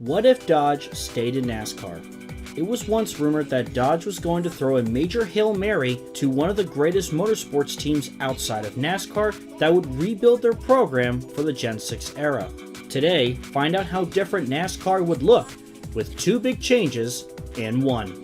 What if Dodge stayed in NASCAR? It was once rumored that Dodge was going to throw a major Hail Mary to one of the greatest motorsports teams outside of NASCAR that would rebuild their program for the Gen 6 era. Today, find out how different NASCAR would look with two big changes in one.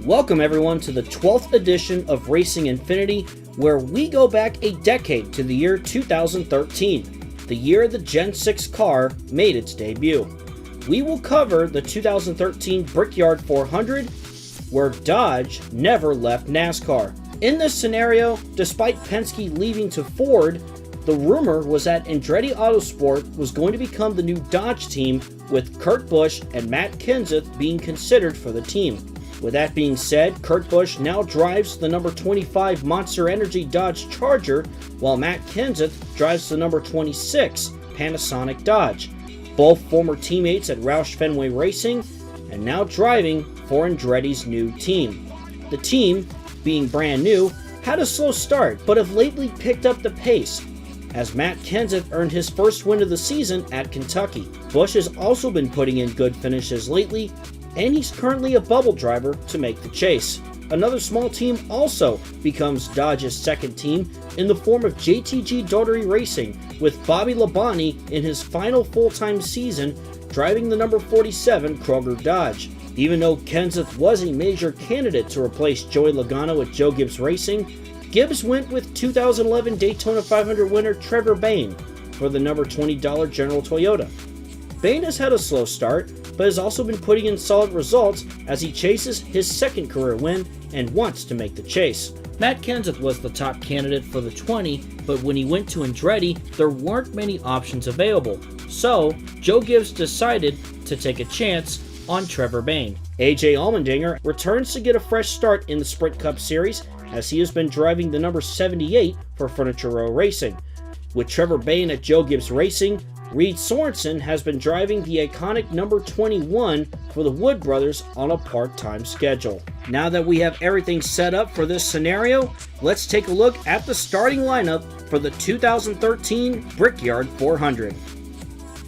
Welcome everyone to the 12th edition of Racing Infinity, where we go back a decade to the year 2013, the year the Gen 6 car made its debut. We will cover the 2013 Brickyard 400, where Dodge never left NASCAR. In this scenario, despite Penske leaving to Ford, the rumor was that Andretti Autosport was going to become the new Dodge team, with Kurt Busch and Matt Kenseth being considered for the team. With that being said, Kurt Busch now drives the number 25 Monster Energy Dodge Charger, while Matt Kenseth drives the number 26 Panasonic Dodge. Both former teammates at Roush Fenway Racing, and now driving for Andretti's new team. The team, being brand new, had a slow start, but have lately picked up the pace, as Matt Kenseth earned his first win of the season at Kentucky. Busch has also been putting in good finishes lately, and he's currently a bubble driver to make the chase. Another small team also becomes Dodge's second team in the form of JTG Daugherty Racing, with Bobby Labonte in his final full-time season driving the number 47 Kroger Dodge. Even though Kenseth was a major candidate to replace Joey Logano at Joe Gibbs Racing, Gibbs went with 2011 Daytona 500 winner Trevor Bayne for the number $20 General Toyota. Bayne has had a slow start, but has also been putting in solid results as he chases his second career win and wants to make the chase. Matt Kenseth was the top candidate for the 20, but when he went to Andretti, there weren't many options available. So, Joe Gibbs decided to take a chance on Trevor Bayne. AJ Allmendinger returns to get a fresh start in the Sprint Cup Series, as he has been driving the number 78 for Furniture Row Racing. With Trevor Bayne at Joe Gibbs Racing, Reed Sorenson has been driving the iconic number 21 for the Wood Brothers on a part-time schedule. Now that we have everything set up for this scenario, let's take a look at the starting lineup for the 2013 Brickyard 400.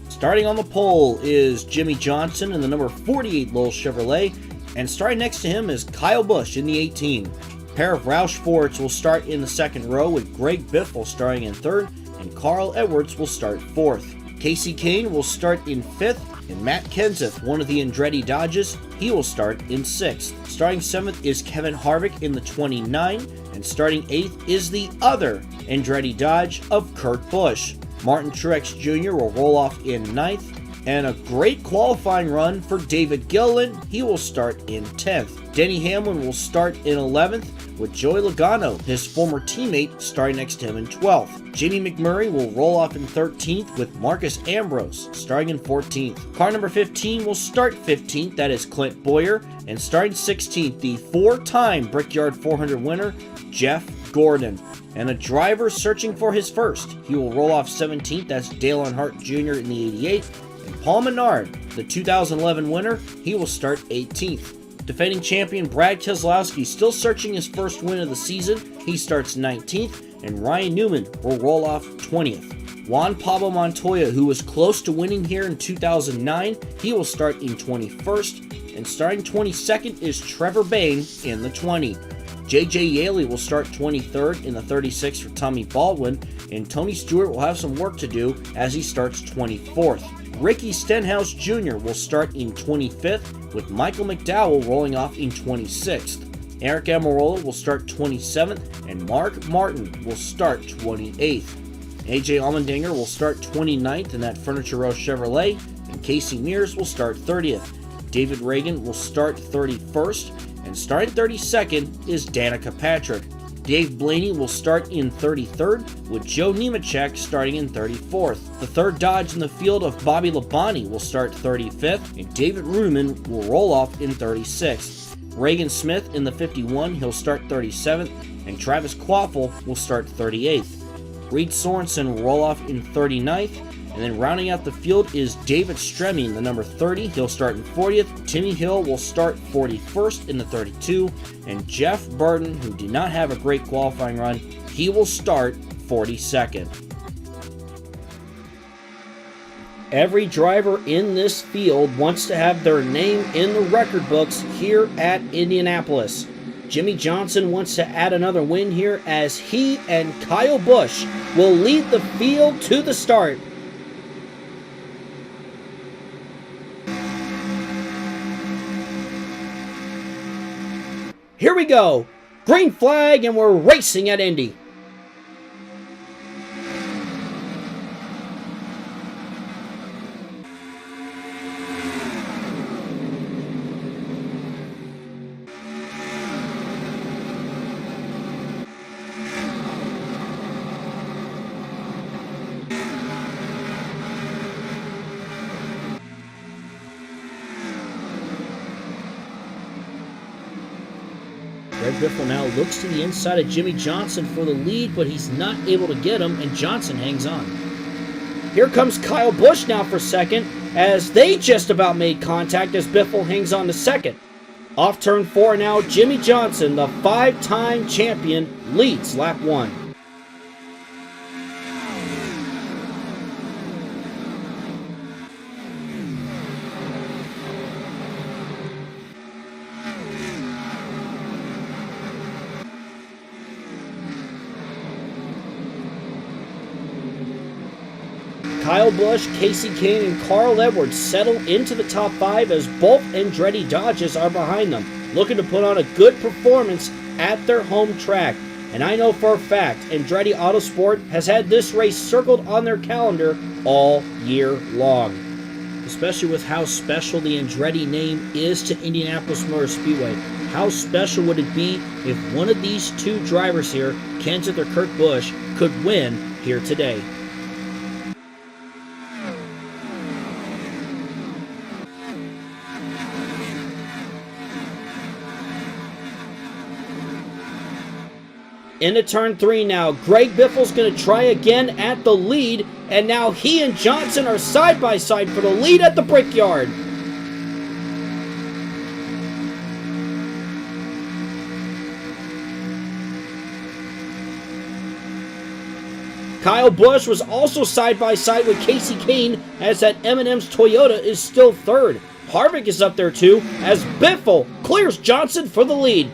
Starting on the pole is Jimmie Johnson in the number 48 Lowe's Chevrolet, and starting next to him is Kyle Busch in the 18. A pair of Roush Fords will start in the second row, with Greg Biffle starting in third, and Carl Edwards will start fourth. Kasey Kahne will start in 5th, and Matt Kenseth, one of the Andretti Dodges, he will start in 6th. Starting 7th is Kevin Harvick in the 29, and starting 8th is the other Andretti Dodge of Kurt Busch. Martin Truex Jr. will roll off in 9th, and a great qualifying run for David Gilliland, he will start in 10th. Denny Hamlin will start in 11th, with Joey Logano, his former teammate, starting next to him in 12th. Jamie McMurray will roll off in 13th, with Marcos Ambrose starting in 14th. Car number 15 will start 15th, that is Clint Bowyer, and starting 16th, the 4-time Brickyard 400 winner, Jeff Gordon. And a driver searching for his first. He will roll off 17th, that's Dale Earnhardt Jr. in the 88. And Paul Menard, the 2011 winner, he will start 18th. Defending champion Brad Keselowski still searching his first win of the season. He starts 19th, and Ryan Newman will roll off 20th. Juan Pablo Montoya, who was close to winning here in 2009, he will start in 21st, and starting 22nd is Trevor Bayne in the 20. JJ Yeley will start 23rd in the 36 for Tommy Baldwin, and Tony Stewart will have some work to do as he starts 24th. Ricky Stenhouse Jr. will start in 25th, with Michael McDowell rolling off in 26th. Aric Almirola will start 27th, and Mark Martin will start 28th. AJ Allmendinger will start 29th in that Furniture Row Chevrolet, and Casey Mears will start 30th. David Regan will start 31st, and starting 32nd is Danica Patrick. Dave Blaney will start in 33rd, with Joe Nemechek starting in 34th. The third Dodge in the field of Bobby Labonte will start 35th, and David Reutimann will roll off in 36th. Regan Smith in the 51, he'll start 37th, and Travis Kvapil will start 38th. Reed Sorenson will roll off in 39th, And then rounding out the field is David Stremme in the number 30. He'll start in 40th. Timmy Hill will start 41st in the 32. And Jeff Burton, who did not have a great qualifying run, he will start 42nd. Every driver in this field wants to have their name in the record books here at Indianapolis. Jimmie Johnson wants to add another win here as he and Kyle Busch will lead the field to the start. Here we go. Green flag and we're racing at Indy. Greg Biffle now looks to the inside of Jimmie Johnson for the lead, but he's not able to get him, and Johnson hangs on. Here comes Kyle Busch now for second, as they just about made contact as Biffle hangs on to second. Off turn 4 now, Jimmie Johnson, the 5-time champion, leads lap 1. Kyle Busch, Kasey Kahne, and Carl Edwards settle into the top 5 as both Andretti Dodges are behind them, looking to put on a good performance at their home track. And I know for a fact Andretti Autosport has had this race circled on their calendar all year long, especially with how special the Andretti name is to Indianapolis Motor Speedway. How special would it be if one of these two drivers here, Kenseth or Kurt Busch, could win here today? Into turn 3 now. Greg Biffle's going to try again at the lead, and now he and Johnson are side by side for the lead at the Brickyard. Kyle Busch was also side by side with Kasey Kahne as that M&M's Toyota is still third. Harvick is up there too as Biffle clears Johnson for the lead.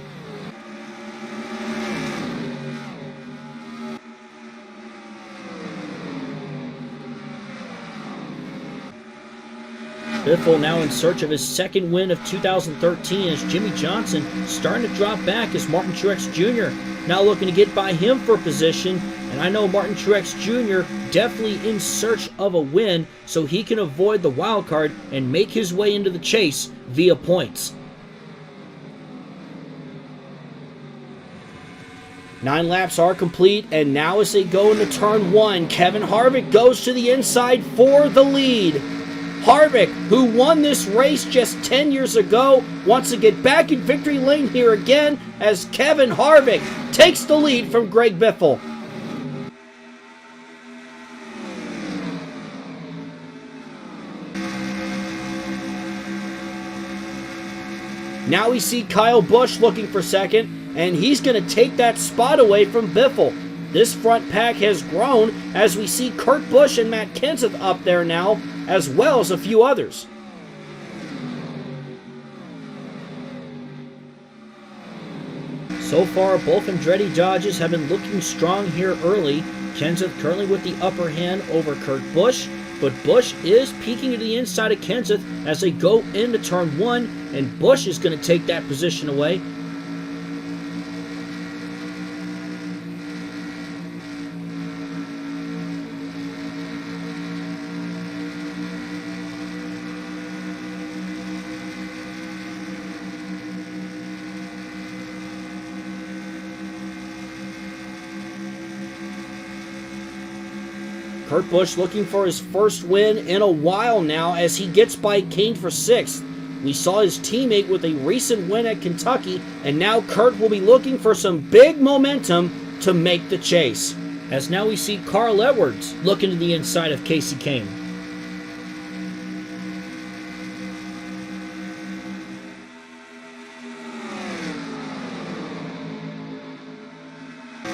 Biffle now in search of his second win of 2013 as Jimmie Johnson starting to drop back as Martin Truex Jr. now looking to get by him for position. And I know Martin Truex Jr. definitely in search of a win so he can avoid the wild card and make his way into the chase via points. 9 laps are complete, and now as they go into turn 1, Kevin Harvick goes to the inside for the lead. Harvick, who won this race just 10 years ago, wants to get back in victory lane here again as Kevin Harvick takes the lead from Greg Biffle. Now we see Kyle Busch looking for second, and he's going to take that spot away from Biffle. This front pack has grown as we see Kurt Busch and Matt Kenseth up there now, as well as a few others. So far, both Andretti Dodges have been looking strong here early. Kenseth currently with the upper hand over Kurt Busch, but Busch is peeking to the inside of Kenseth as they go into turn 1, and Busch is going to take that position away. Kurt Busch looking for his first win in a while now as he gets by Kahne for 6th. We saw his teammate with a recent win at Kentucky, and now Kurt will be looking for some big momentum to make the chase. As now we see Carl Edwards looking to the inside of Kasey Kahne.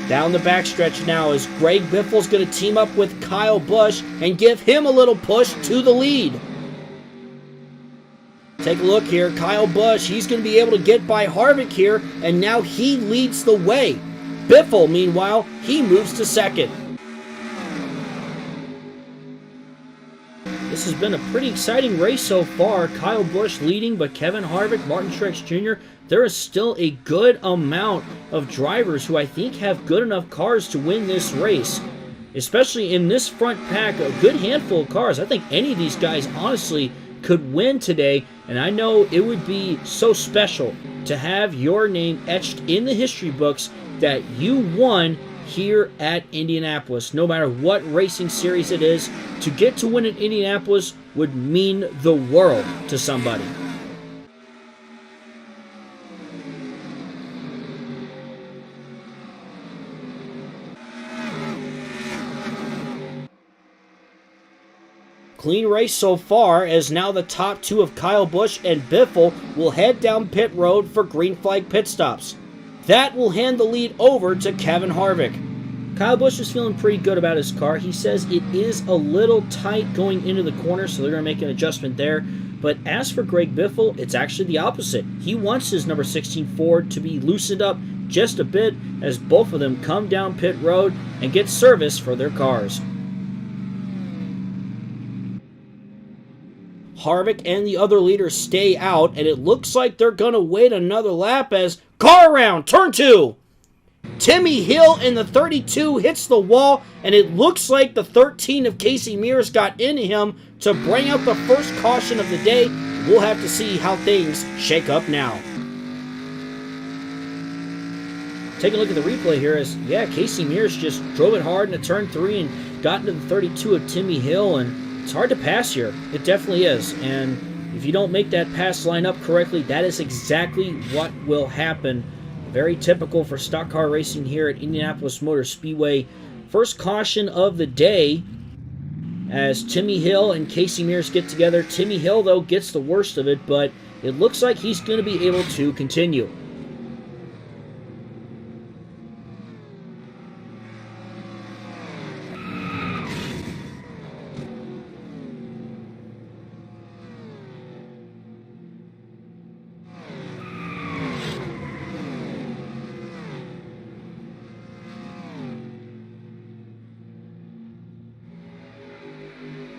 Down the backstretch now as Greg Biffle's going to team up with Kyle Busch and give him a little push to the lead. Take a look here. Kyle Busch, he's going to be able to get by Harvick here, and now he leads the way. Biffle, meanwhile, he moves to second. This has been a pretty exciting race so far. Kyle Busch leading, but Kevin Harvick, Martin Truex Jr., there is still a good amount of drivers who I think have good enough cars to win this race. Especially in this front pack, a good handful of cars. I think any of these guys, honestly, could win today, and I know it would be so special to have your name etched in the history books that you won here at Indianapolis. No matter what racing series it is, to get to win at Indianapolis would mean the world to somebody. Clean race so far, as now the top two of Kyle Busch and Biffle will head down pit road for green flag pit stops. That will hand the lead over to Kevin Harvick. Kyle Busch is feeling pretty good about his car. He says it is a little tight going into the corner, so they're going to make an adjustment there. But as for Greg Biffle, it's actually the opposite. He wants his number 16 Ford to be loosened up just a bit as both of them come down pit road and get service for their cars. Harvick and the other leaders stay out, and it looks like they're going to wait another lap as car around, turn 2. Timmy Hill in the 32 hits the wall, and it looks like the 13 of Casey Mears got into him to bring out the first caution of the day. We'll have to see how things shake up now. Take a look at the replay here as, Casey Mears just drove it hard into turn 3 and got into the 32 of Timmy Hill, and it's hard to pass here. It definitely is. And if you don't make that pass line up correctly, that is exactly what will happen. Very typical for stock car racing here at Indianapolis Motor Speedway. First caution of the day as Timmy Hill and Casey Mears get together. Timmy Hill, though, gets the worst of it, but it looks like he's going to be able to continue.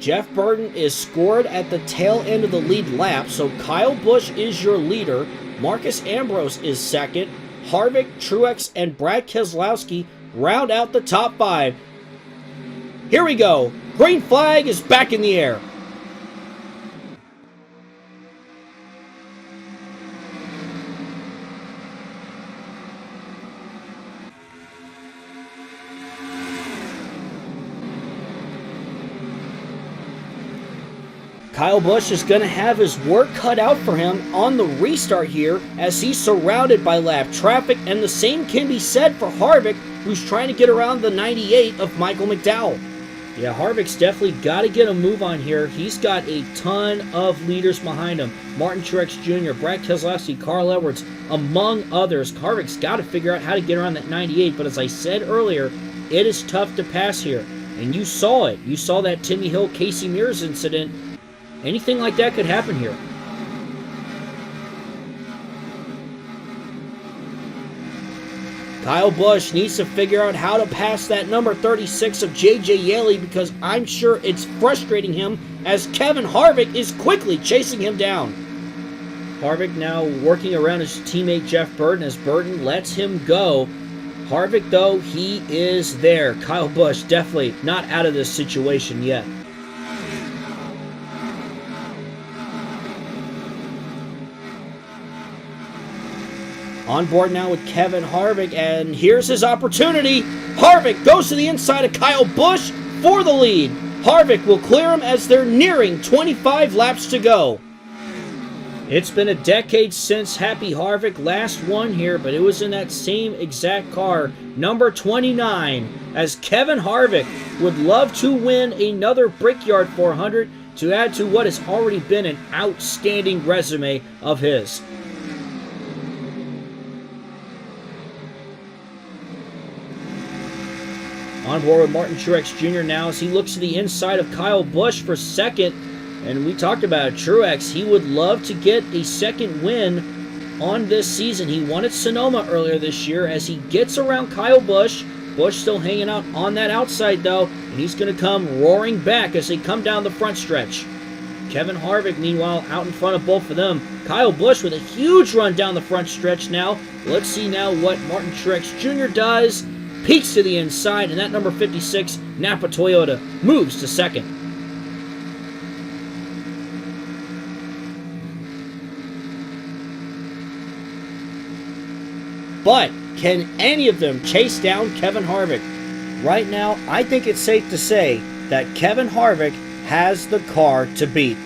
Jeff Burton is scored at the tail end of the lead lap, so Kyle Busch is your leader. Marcos Ambrose is second. Harvick, Truex, and Brad Keselowski round out the top 5. Here we go. Green flag is back in the air. Kyle Busch is going to have his work cut out for him on the restart here as he's surrounded by lap traffic, and the same can be said for Harvick, who's trying to get around the 98 of Michael McDowell. Yeah, Harvick's definitely got to get a move on here. He's got a ton of leaders behind him. Martin Truex Jr., Brad Keselowski, Carl Edwards, among others. Harvick's got to figure out how to get around that 98, but as I said earlier, it is tough to pass here. And you saw it. You saw that Timmy Hill, Casey Mears incident. Anything like that could happen here. Kyle Busch needs to figure out how to pass that number 36 of J.J. Yeley, because I'm sure it's frustrating him as Kevin Harvick is quickly chasing him down. Harvick now working around his teammate Jeff Burton as Burton lets him go. Harvick, though, he is there. Kyle Busch definitely not out of this situation yet. On board now with Kevin Harvick, and here's his opportunity. Harvick goes to the inside of Kyle Busch for the lead. Harvick will clear him as they're nearing 25 laps to go. It's been a decade since Happy Harvick last won here, but it was in that same exact car, number 29, as Kevin Harvick would love to win another Brickyard 400 to add to what has already been an outstanding resume of his. On board with Martin Truex Jr. now as he looks to the inside of Kyle Busch for second. And we talked about it, Truex, he would love to get a second win on this season. He won at Sonoma earlier this year as he gets around Kyle Busch. Busch still hanging out on that outside though, and he's going to come roaring back as they come down the front stretch. Kevin Harvick, meanwhile, out in front of both of them. Kyle Busch with a huge run down the front stretch now. Let's see now what Martin Truex Jr. does. Peeks to the inside, and that number 56 Napa Toyota moves to second. But can any of them chase down Kevin Harvick? Right now, I think it's safe to say that Kevin Harvick has the car to beat.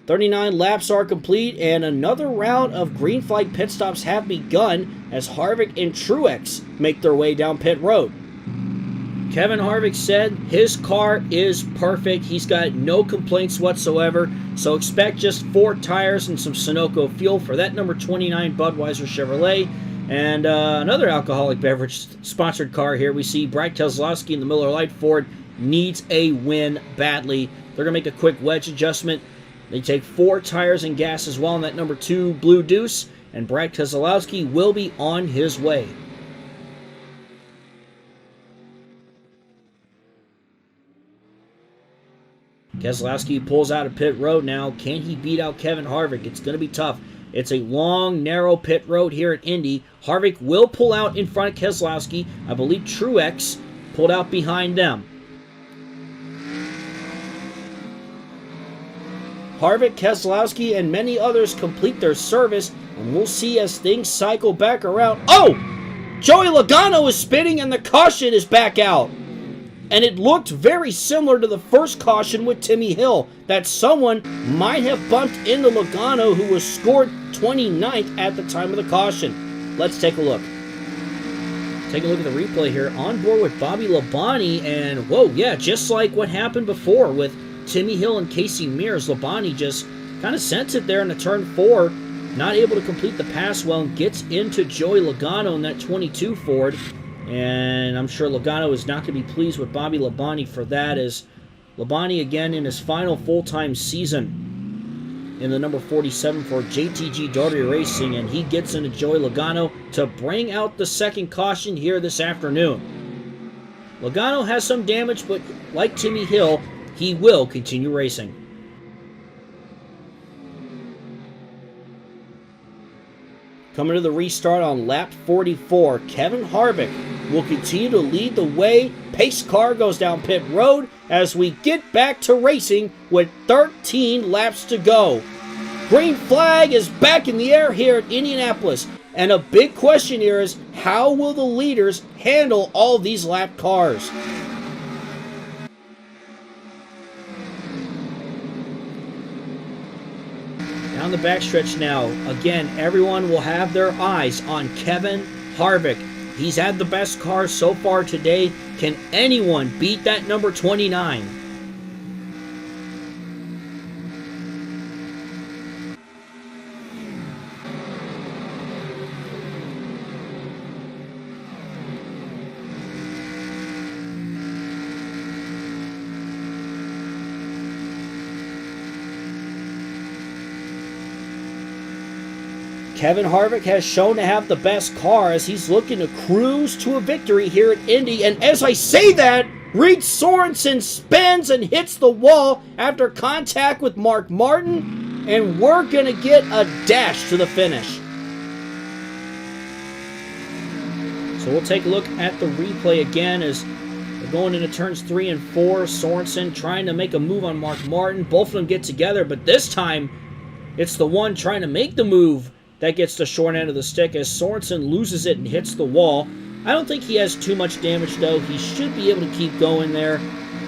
"39 laps are complete, and another round of green flag pit stops have begun as Harvick and Truex make their way down pit road. Kevin Harvick said his car is perfect. He's got no complaints whatsoever, so expect just 4 tires and some Sunoco fuel for that number 29 Budweiser Chevrolet. And another alcoholic beverage sponsored car here. We see Brad Keselowski in the Miller Lite Ford needs a win badly. They're going to make a quick wedge adjustment. They take 4 tires and gas as well in that number 2 Blue Deuce, and Brad Keselowski will be on his way. Keselowski pulls out of pit road now. Can he beat out Kevin Harvick? It's going to be tough. It's a long, narrow pit road here at Indy. Harvick will pull out in front of Keselowski. I believe Truex pulled out behind them. Harvick, Keselowski, and many others complete their service, and we'll see as things cycle back around. Oh! Joey Logano is spinning, and the caution is back out. And it looked very similar to the first caution with Timmy Hill, that someone might have bumped into Logano, who was scored 29th at the time of the caution. Let's take a look. Take a look at the replay here. On board with Bobby Labonte, and whoa, yeah, just like what happened before with Timmy Hill and Casey Mears, Labonte just kind of sent it there in the turn 4, not able to complete the pass well, and gets into Joey Logano in that 22 Ford. And I'm sure Logano is not going to be pleased with Bobby Labonte for that, as Labonte again in his final full-time season in the number 47 for JTG Daugherty Racing, and he gets into Joey Logano to bring out the second caution here this afternoon. Logano has some damage, but like Timmy Hill, he will continue racing. Coming to the restart on lap 44, Kevin Harvick will continue to lead the way. Pace car goes down pit road as we get back to racing with 13 laps to go. Green flag is back in the air here at Indianapolis, and a big question here is, how will the leaders handle all these lap cars? Down the backstretch now, again, everyone will have their eyes on Kevin Harvick. He's had the best car so far today. Can anyone beat that number 29? Kevin Harvick has shown to have the best car as he's looking to cruise to a victory here at Indy. And as I say that, Reed Sorenson spins and hits the wall after contact with Mark Martin, and we're going to get a dash to the finish. So we'll take a look at the replay again as we're going into turns 3 and 4. Sorenson trying to make a move on Mark Martin. Both of them get together, but this time it's the one trying to make the move that gets the short end of the stick as Sorenson loses it and hits the wall. I don't think he has too much damage, though. He should be able to keep going there.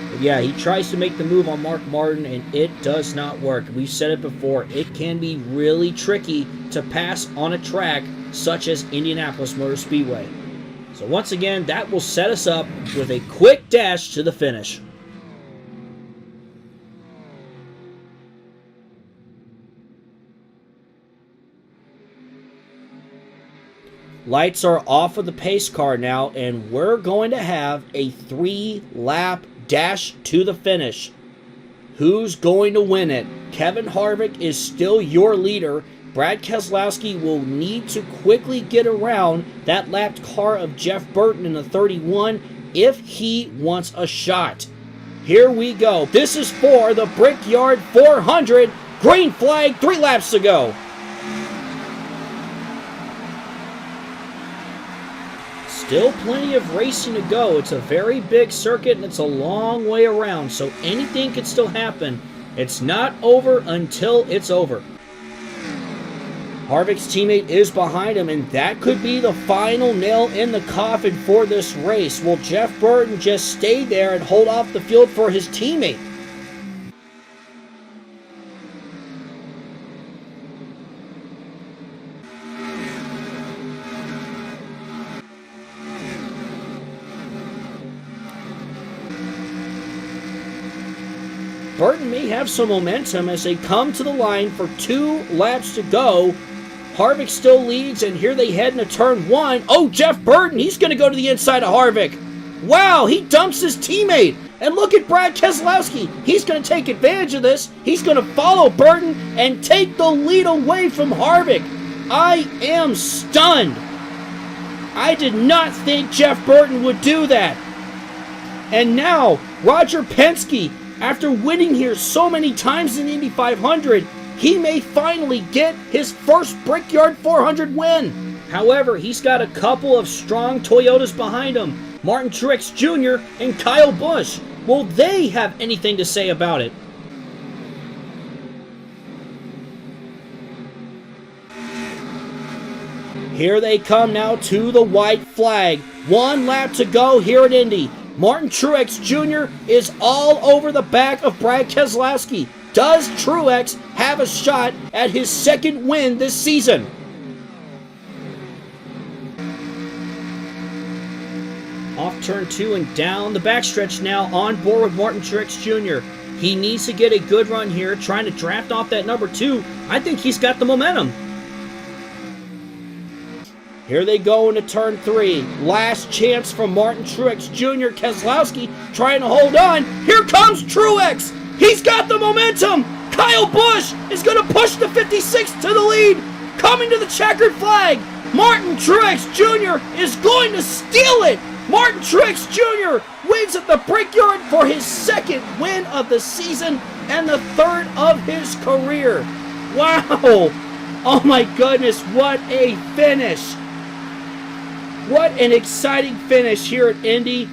But yeah, he tries to make the move on Mark Martin, and it does not work. We've said it before. It can be really tricky to pass on a track such as Indianapolis Motor Speedway. So once again, that will set us up with a quick dash to the finish. Lights are off of the pace car now, and we're going to have a 3-lap dash to the finish. Who's going to win it? Kevin Harvick is still your leader. Brad Keselowski will need to quickly get around that lapped car of Jeff Burton in the 31 if he wants a shot. Here we go. This is for the Brickyard 400. Green flag, 3 laps to go. Still plenty of racing to go. It's a very big circuit and it's a long way around, so anything could still happen. It's not over until it's over. Harvick's teammate is behind him, and that could be the final nail in the coffin for this race. Will Jeff Burton just stay there and hold off the field for his teammate? Burton may have some momentum as they come to the line for 2 laps to go. Harvick still leads, and here they head into turn 1. Oh, Jeff Burton, he's going to go to the inside of Harvick. Wow, he dumps his teammate. And look at Brad Keselowski. He's going to take advantage of this. He's going to follow Burton and take the lead away from Harvick. I am stunned. I did not think Jeff Burton would do that. And now, Roger Penske, after winning here so many times in the Indy 500, he may finally get his first Brickyard 400 win. However, he's got a couple of strong Toyotas behind him, Martin Truex Jr. and Kyle Busch. Will they have anything to say about it? Here they come now to the white flag. 1 lap to go here at Indy. Martin Truex Jr. is all over the back of Brad Keselowski. Does Truex have a shot at his 2nd win this season? Off turn 2 and down the backstretch now, on board with Martin Truex Jr. He needs to get a good run here, trying to draft off that number 2. I think he's got the momentum. Here they go into turn 3. Last chance for Martin Truex Jr. Keselowski trying to hold on. Here comes Truex. He's got the momentum. Kyle Busch is going to push the 56 to the lead. Coming to the checkered flag. Martin Truex Jr. is going to steal it. Martin Truex Jr. wins at the Brickyard for his 2nd win of the season and the 3rd of his career. Wow. Oh my goodness, what a finish. What an exciting finish here at Indy,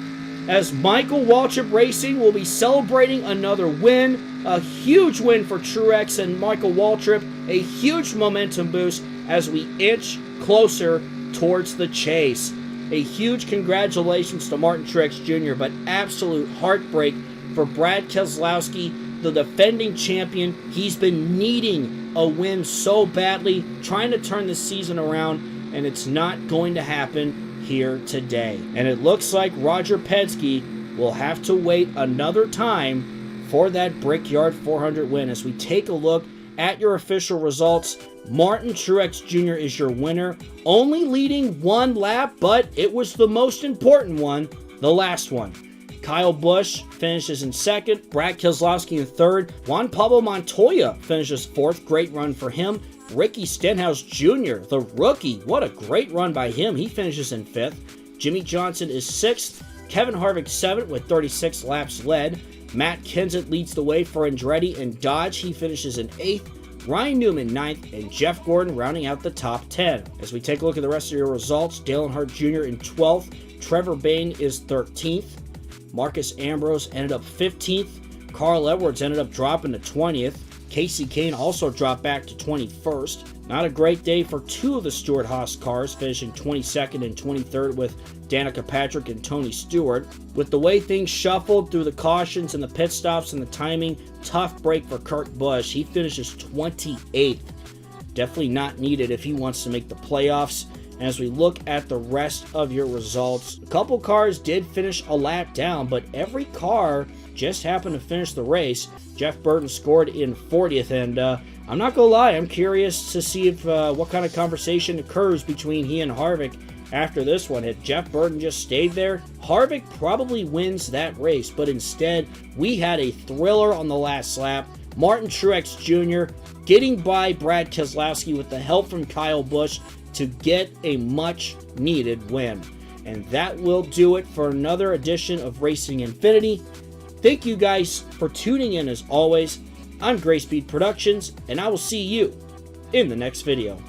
as Michael Waltrip Racing will be celebrating another win. A huge win for Truex and Michael Waltrip. A huge momentum boost as we inch closer towards the chase. A huge congratulations to Martin Truex Jr., but absolute heartbreak for Brad Keselowski, the defending champion. He's been needing a win so badly, trying to turn the season around, and it's not going to happen here today. And it looks like Roger Penske will have to wait another time for that Brickyard 400 win. As we take a look at your official results, Martin Truex Jr. is your winner, only leading 1 lap, but it was the most important one, the last one. Kyle Busch finishes in 2nd, Brad Keselowski in 3rd, Juan Pablo Montoya finishes 4th, great run for him. Ricky Stenhouse Jr., the rookie, what a great run by him. He finishes in 5th. Jimmie Johnson is 6th. Kevin Harvick 7th with 36 laps led. Matt Kenseth leads the way for Andretti and Dodge. He finishes in 8th. Ryan Newman 9th, and Jeff Gordon rounding out the top 10. As we take a look at the rest of your results, Dale Earnhardt Jr. in 12th. Trevor Bayne is 13th. Marcos Ambrose ended up 15th. Carl Edwards ended up dropping to 20th. Casey Kane also dropped back to 21st. Not a great day for 2 of the Stewart-Haas cars, finishing 22nd and 23rd with Danica Patrick and Tony Stewart. With the way things shuffled through the cautions and the pit stops and the timing, tough break for Kurt Busch. He finishes 28th. Definitely not needed if he wants to make the playoffs. And as we look at the rest of your results, a couple cars did finish a lap down, but every car just happened to finish the race. Jeff Burton scored in 40th, and I'm not going to lie, I'm curious to see if what kind of conversation occurs between he and Harvick after this one. Had Jeff Burton just stayed there, Harvick probably wins that race, but instead, we had a thriller on the last lap. Martin Truex Jr. getting by Brad Keselowski with the help from Kyle Busch to get a much-needed win. And that will do it for another edition of Racing Infinity. Thank you guys for tuning in as always. I'm Gray Speed Productions, and I will see you in the next video.